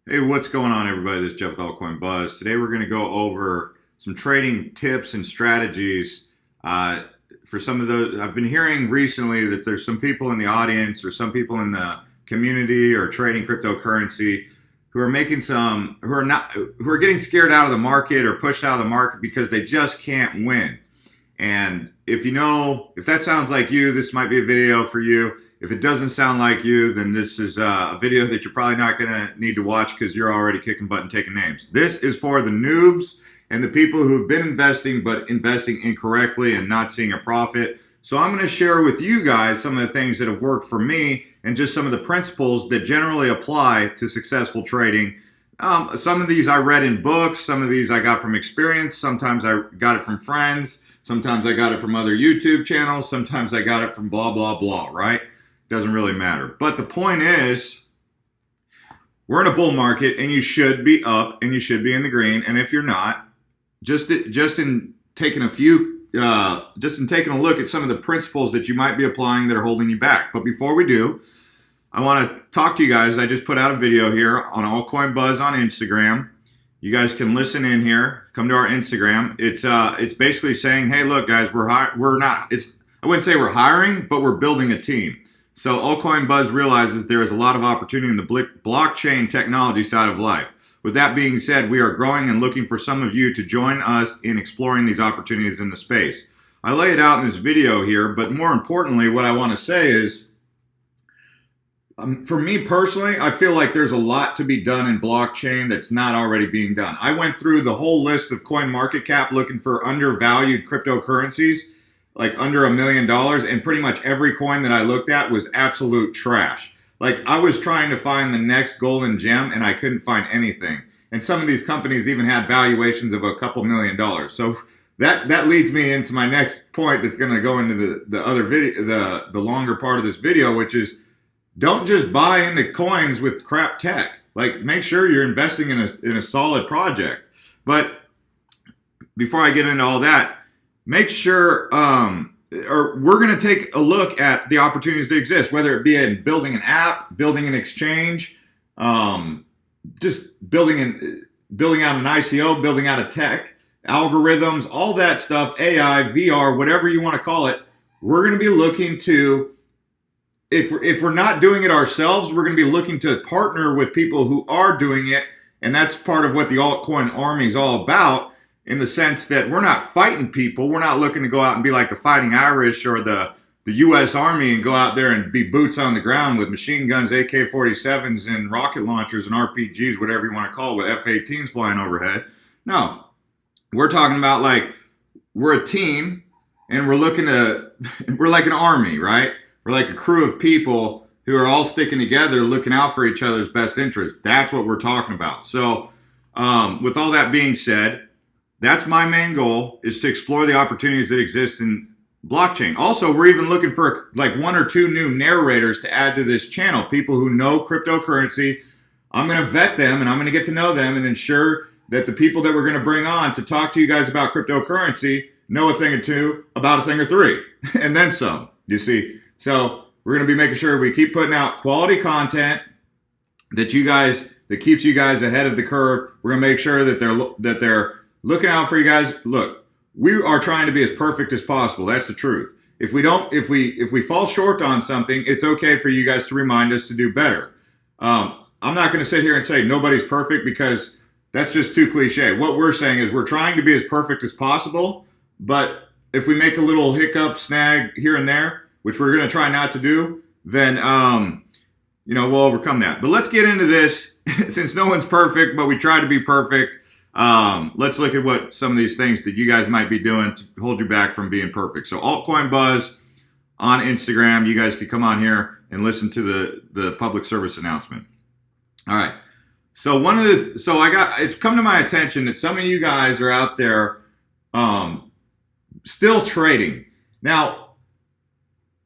Hey, what's going on, everybody? This is Jeff with Altcoin Buzz. Today, we're going to go over some trading tips and strategies. Uh, for some of those, I've been hearing recently that there's some people in the audience or some people in the community or trading cryptocurrency who are who are getting scared out of the market or pushed out of the market because they just can't win. And if that sounds like you, this might be a video for you. If it doesn't sound like you, then this is a video that you're probably not going to need to watch because you're already kicking butt and taking names. This is for the noobs and the people who've been investing but investing incorrectly and not seeing a profit. So I'm going to share with you guys some of the things that have worked for me and just some of the principles that generally apply to successful trading. Some of these I read in books, some of these I got from experience, sometimes I got it from friends, sometimes I got it from other YouTube channels, sometimes I got it from blah, blah, blah, right? Doesn't really matter. But the point is, we're in a bull market and you should be up and you should be in the green. And if you're not, just in taking a look at some of the principles that you might be applying that are holding you back. But before we do, I want to talk to you guys. I just put out a video here on Altcoin Buzz on Instagram. You guys can listen in here. Come to our Instagram. It's basically saying, hey, look, guys, I wouldn't say we're hiring, but we're building a team. So Altcoin Buzz realizes there is a lot of opportunity in the blockchain technology side of life. With that being said, we are growing and looking for some of you to join us in exploring these opportunities in the space. I lay it out in this video here, but more importantly, what I want to say is, for me personally, I feel like there's a lot to be done in blockchain that's not already being done. I went through the whole list of CoinMarketCap looking for undervalued cryptocurrencies, like under $1 million, and pretty much every coin that I looked at was absolute trash. Like, I was trying to find the next golden gem and I couldn't find anything. And some of these companies even had valuations of a couple $1 million. So that leads me into my next point that's going to go into the other video, the longer part of this video, which is, don't just buy into coins with crap tech. Like, make sure you're investing in a solid project. But before I get into all that, make sure, we're going to take a look at the opportunities that exist, whether it be in building an app, building an exchange, just building out an ICO, building out a tech, algorithms, all that stuff, AI, VR, whatever you want to call it. We're going to be looking to, if we're not doing it ourselves, we're going to be looking to partner with people who are doing it. And that's part of what the altcoin army is all about, in the sense that we're not fighting people. We're not looking to go out and be like the Fighting Irish or the U.S. Army and go out there and be boots on the ground with machine guns, AK-47s, and rocket launchers and RPGs, whatever you want to call it, with F-18s flying overhead. No, we're talking about, like, we're a team and we're like an army, right? We're like a crew of people who are all sticking together, looking out for each other's best interests. That's what we're talking about. So with all that being said, that's my main goal, is to explore the opportunities that exist in blockchain. Also, we're even looking for like 1 or 2 new narrators to add to this channel, people who know cryptocurrency. I'm going to vet them and I'm going to get to know them and ensure that the people that we're going to bring on to talk to you guys about cryptocurrency know a thing or two about a thing or three, and then some, you see. So we're going to be making sure we keep putting out quality content that keeps you guys ahead of the curve. We're going to make sure that they're looking out for you guys. Look, we are trying to be as perfect as possible. That's the truth. If we fall short on something, it's okay for you guys to remind us to do better. I'm not going to sit here and say nobody's perfect, because that's just too cliche. What we're saying is we're trying to be as perfect as possible, but if we make a little hiccup, snag here and there, which we're going to try not to do, then we'll overcome that. But let's get into this. Since no one's perfect, but we try to be perfect. Let's look at what some of these things that you guys might be doing to hold you back from being perfect. So Altcoin Buzz on Instagram, you guys can come on here and listen to the public service announcement. All right. So it's come to my attention that some of you guys are out there still trading. Now,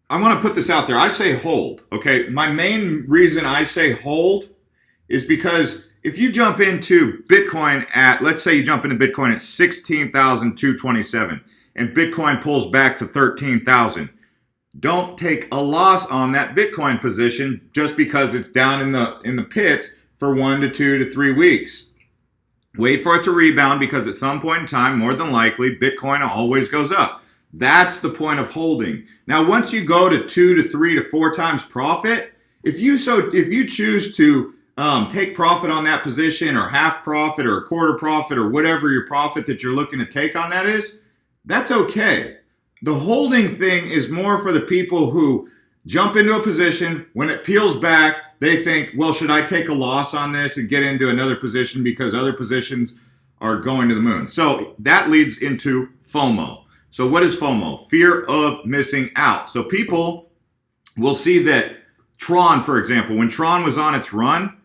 I want to put this out there. I say hold, okay? My main reason I say hold is because if you jump into Bitcoin let's say you jump into Bitcoin at 16,227 and Bitcoin pulls back to 13,000, don't take a loss on that Bitcoin position just because it's down in the pits for 1 to 2 to 3 weeks. Wait for it to rebound, because at some point in time, more than likely, Bitcoin always goes up. That's the point of holding. Now, once you go to 2 to 3 to 4 times profit, if you choose to take profit on that position, or half profit, or a quarter profit, or whatever your profit that you're looking to take on that is, that's okay. The holding thing is more for the people who jump into a position, when it peels back, they think, well, should I take a loss on this and get into another position because other positions are going to the moon? So that leads into FOMO. So what is FOMO? Fear of missing out. So people will see that Tron, for example, when Tron was on its run,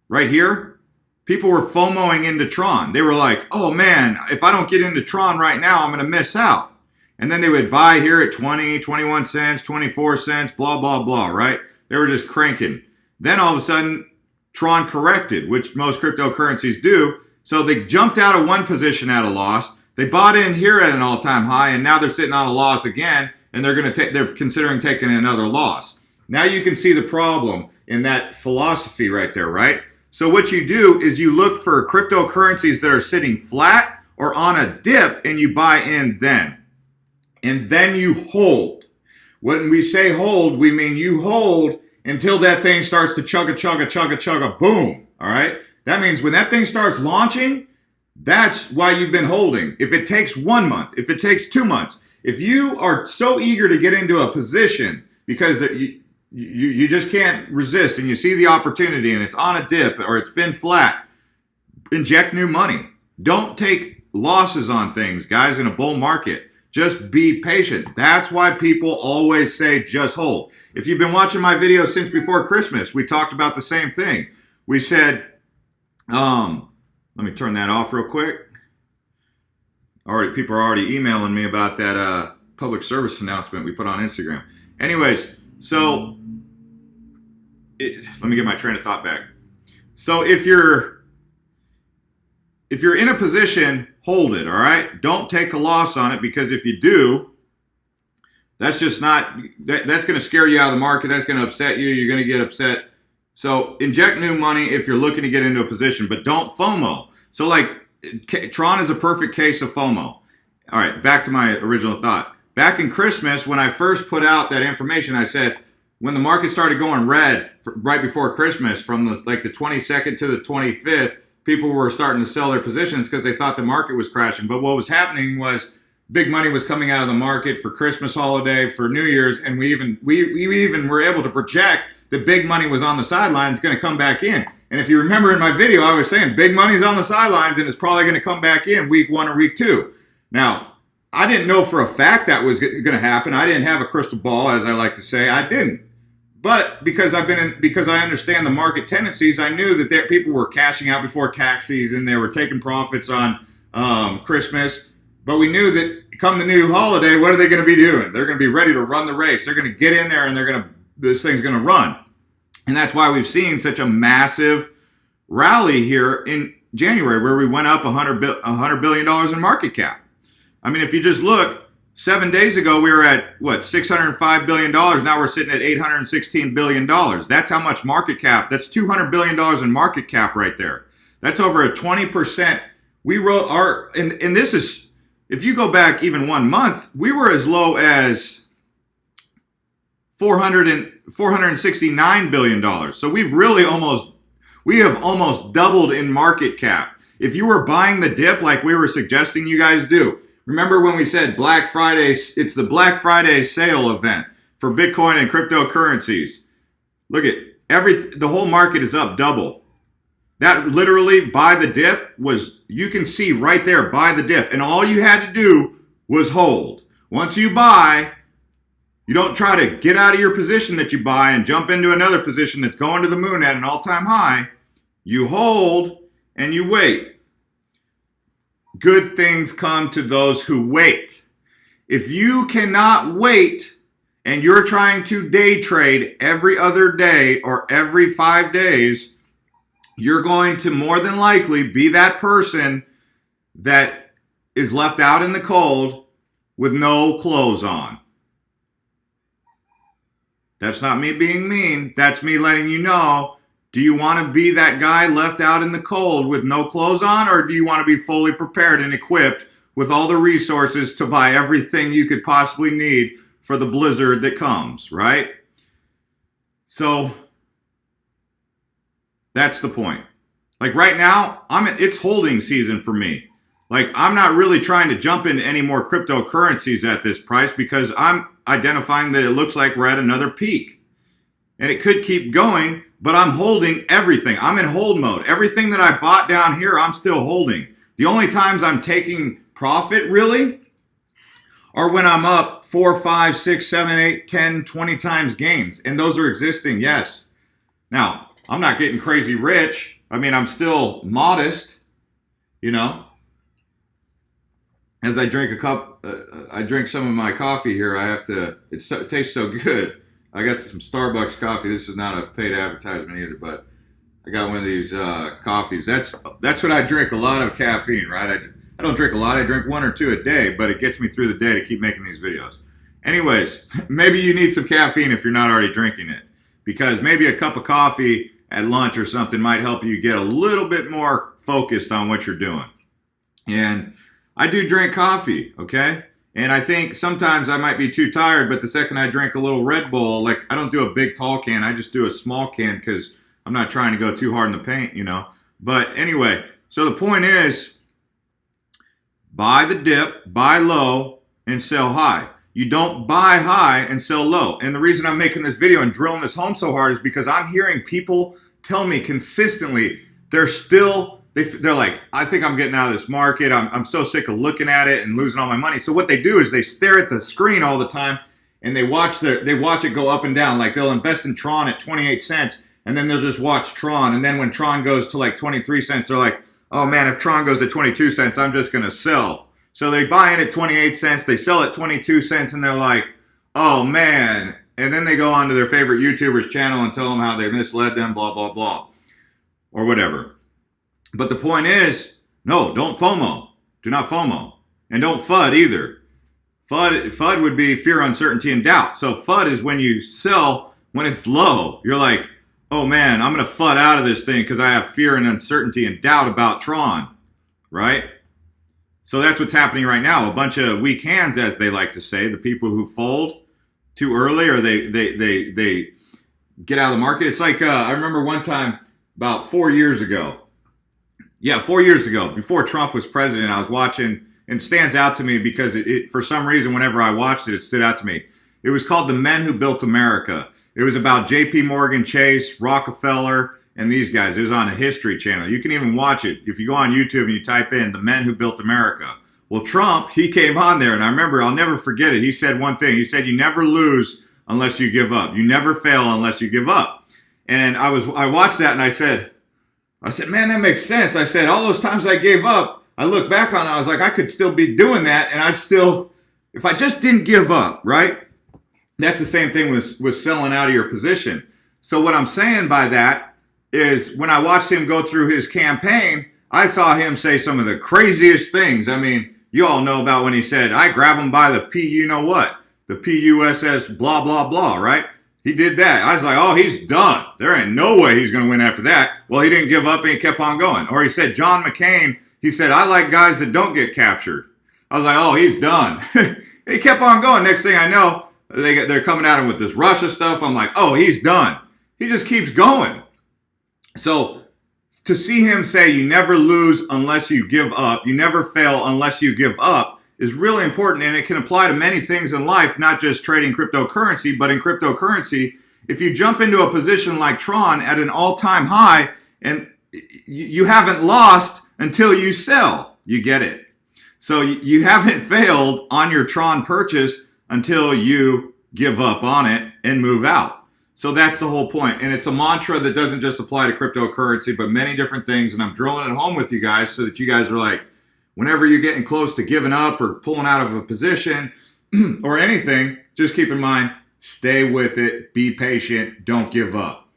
right here, people were FOMOing into Tron. They were like, oh man, if I don't get into Tron right now, I'm going to miss out. And then they would buy here at 20, 21 cents, 24 cents, blah, blah, blah, right? They were just cranking. Then all of a sudden, Tron corrected, which most cryptocurrencies do. So they jumped out of one position at a loss. They bought in here at an all-time high, and now they're sitting on a loss again, and they're considering taking another loss. Now you can see the problem in that philosophy right there, right? So what you do is you look for cryptocurrencies that are sitting flat or on a dip, and you buy in then. And then you hold. When we say hold, we mean you hold until that thing starts to chugga, boom, all right? That means when that thing starts launching, that's why you've been holding. If it takes 1 month, if it takes 2 months, if you are so eager to get into a position because you just can't resist, and you see the opportunity and it's on a dip or it's been flat, inject new money. Don't take losses on things, guys, in a bull market. Just be patient. That's why people always say just hold. If you've been watching my videos since before Christmas, we talked about the same thing. We said, let me turn that off real quick. People are already emailing me about that public service announcement we put on Instagram. Anyways, so let me get my train of thought back. So if you're in a position, hold it, all right? Don't take a loss on it, because if you do, that's just not, that's going to scare you out of the market. That's going to upset you. You're going to get upset. So inject new money if you're looking to get into a position, but don't FOMO. So like Tron is a perfect case of FOMO. All right, back to my original thought. Back in Christmas, when I first put out that information, I said, when the market started going red right before Christmas, from the 22nd to the 25th, people were starting to sell their positions because they thought the market was crashing. But what was happening was big money was coming out of the market for Christmas holiday, for New Year's, and we even were able to project that big money was on the sidelines, going to come back in. And if you remember in my video, I was saying big money's on the sidelines and it's probably going to come back in week 1 or week 2. Now, I didn't know for a fact that was going to happen. I didn't have a crystal ball, as I like to say. I didn't. But because I understand the market tendencies, I knew that people were cashing out before tax season. They were taking profits on Christmas. But we knew that come the new holiday, what are they going to be doing? They're going to be ready to run the race. They're going to get in there and this thing's going to run. And that's why we've seen such a massive rally here in January, where we went up $100 billion in market cap. I mean, if you just look, 7 days ago, we were at, $605 billion. Now we're sitting at $816 billion. That's how much market cap. That's $200 billion in market cap right there. That's over a 20%. And this is, if you go back even 1 month, we were as low as $469 billion. So we have almost doubled in market cap. If you were buying the dip like we were suggesting you guys do, remember when we said Black Friday, it's the Black Friday sale event for Bitcoin and cryptocurrencies. Look at the whole market is up double. That literally buy the dip you can see right there, buy the dip. And all you had to do was hold. Once you buy, you don't try to get out of your position that you buy and jump into another position that's going to the moon at an all-time high. You hold and you wait. Good things come to those who wait. If you cannot wait and you're trying to day trade every other day or every 5 days, you're going to more than likely be that person that is left out in the cold with no clothes on. That's not me being mean. That's me letting you know Do you want to be that guy left out in the cold with no clothes on, or do you want to be fully prepared and equipped with all the resources to buy everything you could possibly need for the blizzard that comes, right? So that's the point. Like right now, it's holding season for me. Like I'm not really trying to jump into any more cryptocurrencies at this price because I'm identifying that it looks like we're at another peak. And it could keep going, but I'm holding everything. I'm in hold mode. Everything that I bought down here, I'm still holding. The only times I'm taking profit really are when I'm up 4, 5, 6, 7, 8, 10, 20 times gains. And those are existing, yes. Now, I'm not getting crazy rich. I mean, I'm still modest, you know. As I drink I drink some of my coffee here. It tastes so good. I got some Starbucks coffee. This is not a paid advertisement either, but I got one of these coffees. That's what I drink, a lot of caffeine, right? I don't drink a lot. I drink 1 or 2 a day, but it gets me through the day to keep making these videos. Anyways, maybe you need some caffeine if you're not already drinking it, because maybe a cup of coffee at lunch or something might help you get a little bit more focused on what you're doing. And I do drink coffee, okay? And I think sometimes I might be too tired, but the second I drink a little Red Bull, like I don't do a big tall can, I just do a small can because I'm not trying to go too hard in the paint, you know. But anyway, so the point is, buy the dip, buy low, and sell high. You don't buy high and sell low. And the reason I'm making this video and drilling this home so hard is because I'm hearing people tell me consistently they're like, I think I'm getting out of this market. I'm so sick of looking at it and losing all my money. So what they do is they stare at the screen all the time and they watch it go up and down. Like they'll invest in Tron at 28 cents and then they'll just watch Tron. And then when Tron goes to like 23 cents, they're like, oh man, if Tron goes to 22 cents, I'm just going to sell. So they buy in at 28 cents, they sell at 22 cents, and they're like, oh man. And then they go on to their favorite YouTuber's channel and tell them how they misled them, blah, blah, blah, or whatever. But the point is, no, don't FOMO. Do not FOMO. And don't FUD either. FUD would be fear, uncertainty, and doubt. So FUD is when you sell when it's low. You're like, oh man, I'm going to FUD out of this thing because I have fear and uncertainty and doubt about Tron, right? So that's what's happening right now. A bunch of weak hands, as they like to say, the people who fold too early or they get out of the market. It's like, I remember one time about 4 years ago. Yeah, 4 years ago, before Trump was president, I was watching, and it stands out to me because it for some reason, whenever I watched it, it stood out to me. It was called The Men Who Built America. It was about J.P. Morgan Chase, Rockefeller, and these guys. It was on a History Channel. You can even watch it. If you go on YouTube and you type in The Men Who Built America. Well, Trump, he came on there, and I remember, I'll never forget it. He said one thing. He said, you never lose unless you give up. You never fail unless you give up. And I watched that, and I said, man, that makes sense. I said, all those times I gave up, I look back on it, I was like, I could still be doing that, and if I just didn't give up, right? That's the same thing with selling out of your position. So what I'm saying by that is when I watched him go through his campaign, I saw him say some of the craziest things. I mean, you all know about when he said, I grab him by the P-you-know-what, the P-U-S-S blah, blah, blah, right? He did that. I was like, oh, he's done. There ain't no way he's going to win after that. Well, he didn't give up and he kept on going. Or he said, John McCain, he said, I like guys that don't get captured. I was like, oh, he's done. He kept on going. Next thing I know, they're coming at him with this Russia stuff. I'm like, oh, he's done. He just keeps going. So to see him say you never lose unless you give up, you never fail unless you give up, is really important, and it can apply to many things in life, not just trading cryptocurrency, but in cryptocurrency, if you jump into a position like Tron at an all-time high and you haven't lost until you sell, you get it. So you haven't failed on your Tron purchase until you give up on it and move out. So that's the whole point. And it's a mantra that doesn't just apply to cryptocurrency, but many different things. And I'm drilling it home with you guys so that you guys are like, whenever you're getting close to giving up or pulling out of a position or anything, just keep in mind, stay with it, be patient, don't give up.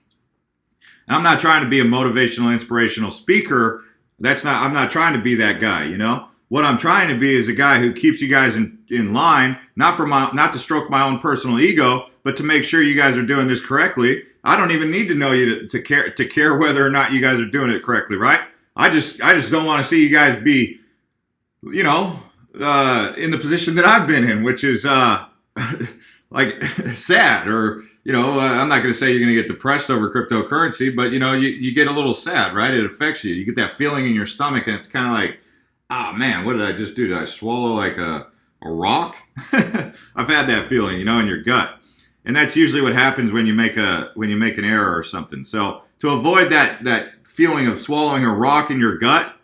And I'm not trying to be a motivational, inspirational speaker. I'm not trying to be that guy, you know? What I'm trying to be is a guy who keeps you guys in line, not to stroke my own personal ego, but to make sure you guys are doing this correctly I don't even need to know you to care whether or not you guys are doing it correctly, right? I just don't want to see you guys be, you know, in the position that I've been in, which is like sad, or I'm not going to say you're going to get depressed over cryptocurrency, but you get a little sad, right? It affects you. You get that feeling in your stomach, and it's kind of like, oh man, what did I just do? Did I swallow like a rock? I've had that feeling, in your gut. And that's usually what happens when you make an error or something. So to avoid that feeling of swallowing a rock in your gut,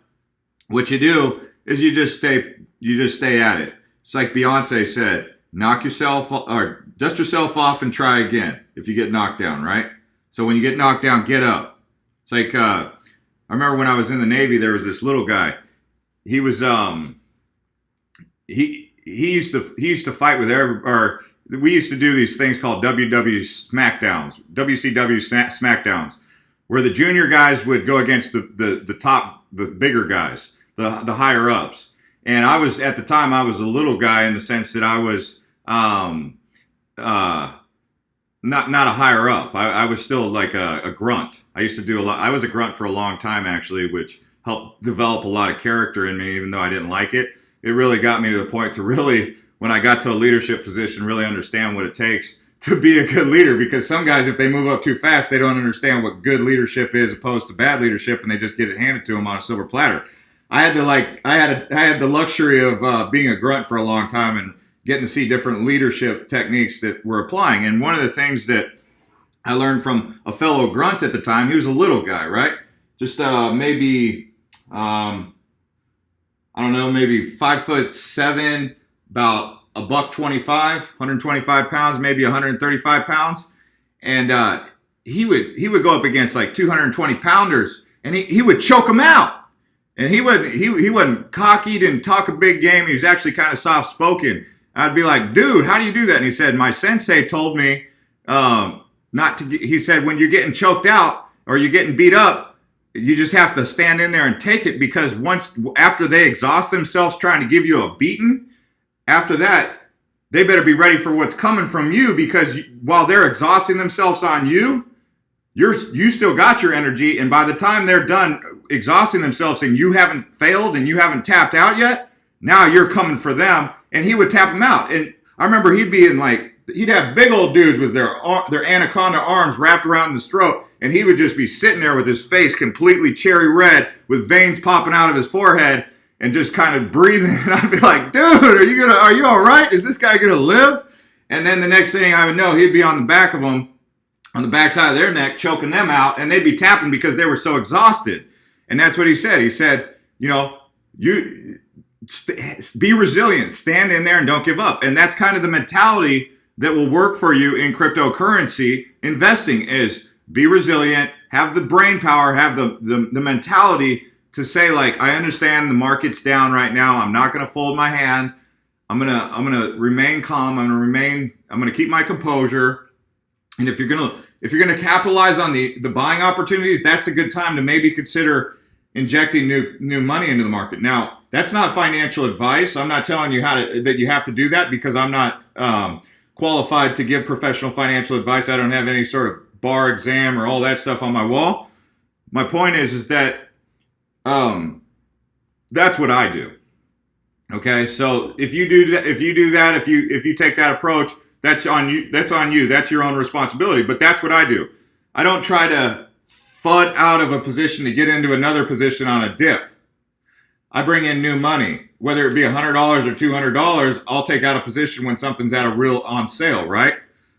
what you do is you just stay at it. It's like Beyonce said, knock yourself or dust yourself off and try again if you get knocked down, right? So when you get knocked down, get up. It's like I remember when I was in the Navy, there was this little guy. He was he used to fight with we used to do these things called WCW Smackdowns, where the junior guys would go against the bigger guys, the higher ups. And at the time I was a little guy in the sense that I was not a higher up. I was still like a grunt. I used to do a lot. I was a grunt for a long time actually, which helped develop a lot of character in me, even though I didn't like it. It really got me to the point to really, when I got to a leadership position, really understand what it takes to be a good leader. Because some guys, if they move up too fast, they don't understand what good leadership is opposed to bad leadership, and they just get it handed to them on a silver platter. I had the luxury of being a grunt for a long time and getting to see different leadership techniques that we're applying. And one of the things that I learned from a fellow grunt at the time, he was a little guy, right? Just maybe I don't know, maybe 5'7", about $125, 125 pounds, maybe 135 pounds. And he would go up against like 220 pounders, and he would choke them out. And he wasn't cocky, didn't talk a big game. He was actually kind of soft spoken. I'd be like, dude, how do you do that? And he said, my sensei told me not to. He said, when you're getting choked out or you're getting beat up, you just have to stand in there and take it, because after they exhaust themselves trying to give you a beating, after that, they better be ready for what's coming from you, because while they're exhausting themselves on you, you still got your energy. And by the time they're done exhausting themselves and you haven't failed and you haven't tapped out yet, now you're coming for them. And he would tap them out. And I remember he'd have big old dudes with their anaconda arms wrapped around his throat. And he would just be sitting there with his face completely cherry red with veins popping out of his forehead and just kind of breathing. And I'd be like, dude, are you all right? Is this guy going to live? And then the next thing I would know, he'd be on the back of them, on the backside of their neck, choking them out. And they'd be tapping because they were so exhausted. And that's what he said. He said, be resilient, stand in there and don't give up. And that's kind of the mentality that will work for you in cryptocurrency investing is, be resilient, have the brain power, have the mentality to say, like, I understand the market's down right now. I'm not going to fold my hand. I'm gonna remain calm. I'm gonna keep my composure. And if you're gonna capitalize on the buying opportunities, that's a good time to maybe consider injecting new money into the market. Now, that's not financial advice. I'm not telling you that you have to do that, because I'm not qualified to give professional financial advice. I don't have any sort of bar exam or all that stuff on my wall. My point is that that's what I do. Okay, so if you do that, if you take that approach, that's on you. That's your own responsibility. But that's what I do. I don't try to FUD out of a position to get into another position on a dip. I bring in new money, whether it be $100 or $200. I'll take out a position when something's at a real on sale, right?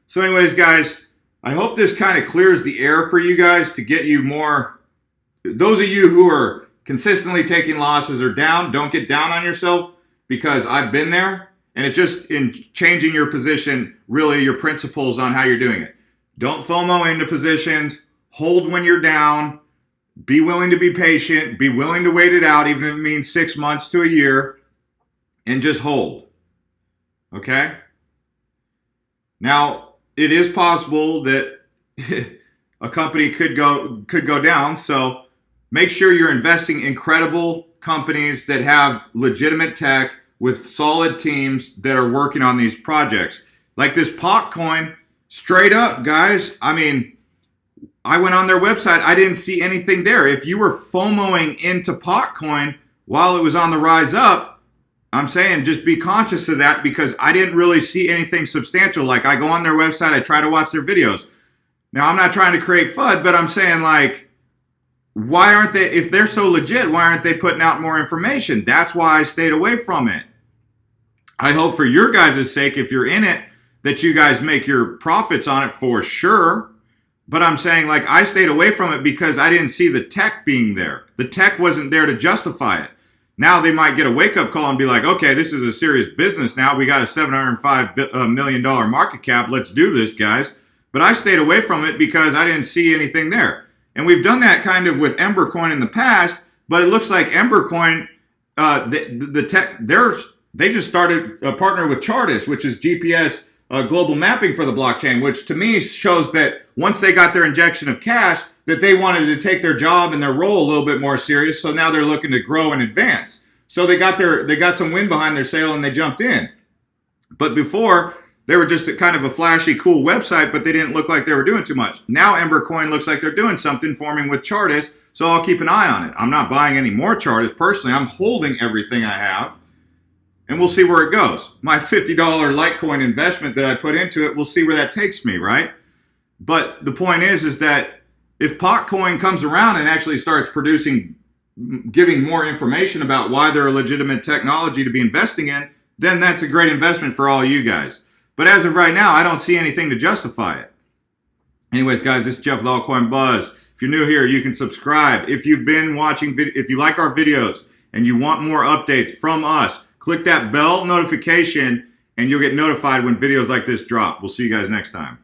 So, anyways, guys, I hope this kind of clears the air for you guys to get you more. Those of you who are consistently taking losses or down, don't get down on yourself, because I've been there, and it's just in changing your position, really your principles on how you're doing it. Don't FOMO into positions, hold when you're down, be willing to be patient, be willing to wait it out, even if it means 6 months to a year, and just hold. Okay? Now, it is possible that a company could go down, so make sure you're investing in credible companies that have legitimate tech with solid teams that are working on these projects. Like this pot coin, straight up, guys. I mean, I went on their website. I didn't see anything there. If you were FOMOing into Potcoin while it was on the rise up, I'm saying just be conscious of that, because I didn't really see anything substantial. Like, I go on their website, I try to watch their videos. Now, I'm not trying to create FUD, but I'm saying, like, why aren't they, if they're so legit, why aren't they putting out more information? That's why I stayed away from it. I hope for your guys' sake, if you're in it, that you guys make your profits on it for sure. But I'm saying, like, I stayed away from it because I didn't see the tech being there. The tech wasn't there to justify it. Now they might get a wake-up call and be like, okay, this is a serious business now. We got a $705 million market cap. Let's do this, guys. But I stayed away from it because I didn't see anything there. And we've done that kind of with Ember Coin in the past, but it looks like Ember Coin, they just started a partner with Chartis, which is GPS global mapping for the blockchain, which to me shows that once they got their injection of cash, that they wanted to take their job and their role a little bit more serious. So now they're looking to grow and advance. So they got some wind behind their sail and they jumped in. But before, they were just kind of a flashy, cool website, but they didn't look like they were doing too much. Now Ember Coin looks like they're doing something, forming with Chartis, so I'll keep an eye on it. I'm not buying any more Chartis personally. I'm holding everything I have, and we'll see where it goes. My $50 Litecoin investment that I put into it, we'll see where that takes me, right? But the point is that if Potcoin comes around and actually starts producing, giving more information about why they're a legitimate technology to be investing in, then that's a great investment for all you guys. But as of right now, I don't see anything to justify it. Anyways, guys, this is Jeff with Altcoin Buzz. If you're new here, you can subscribe. If you've been watching, if you like our videos and you want more updates from us, click that bell notification and you'll get notified when videos like this drop. We'll see you guys next time.